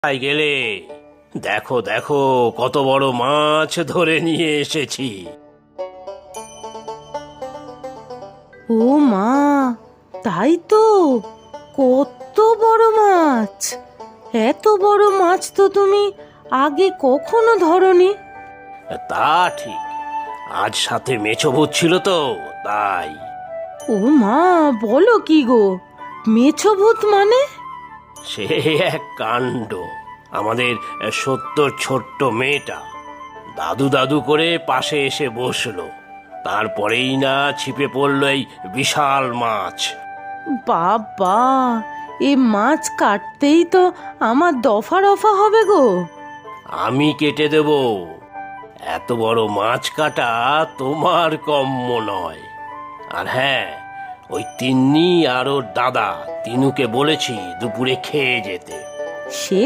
কোথায় গেলে? দেখো দেখো, কত বড় মাছ ধরে নিয়ে এসেছি। ও মা, তাই তো, কত বড় মাছ! এত বড় মাছ তো তুমি আগে কখনো ধরনি। তা ঠিক, আজ সাথে মেছো ভূত ছিল তো, তাই। ও মা, বলো কি গো, মেছো ভূত মানে? সে এক কাণ্ড। আমাদের সত্তর ছোট্ট মেয়েটা দাদু দাদু করে পাশে এসে বসলো, তারপরেই না ছিপে পড়লো এই বিশাল মাছ। বাবা, এ মাছ কাটতেই তো আমার দফা রফা হবে গো। আমি কেটে দেব। এত বড় মাছ কাটা তোমার কম্য নয়। আর হ্যাঁ, ওই তিন্নি আর ওর দাদা তিনুকে বলেছি দুপুরে খেয়ে যেতে। সে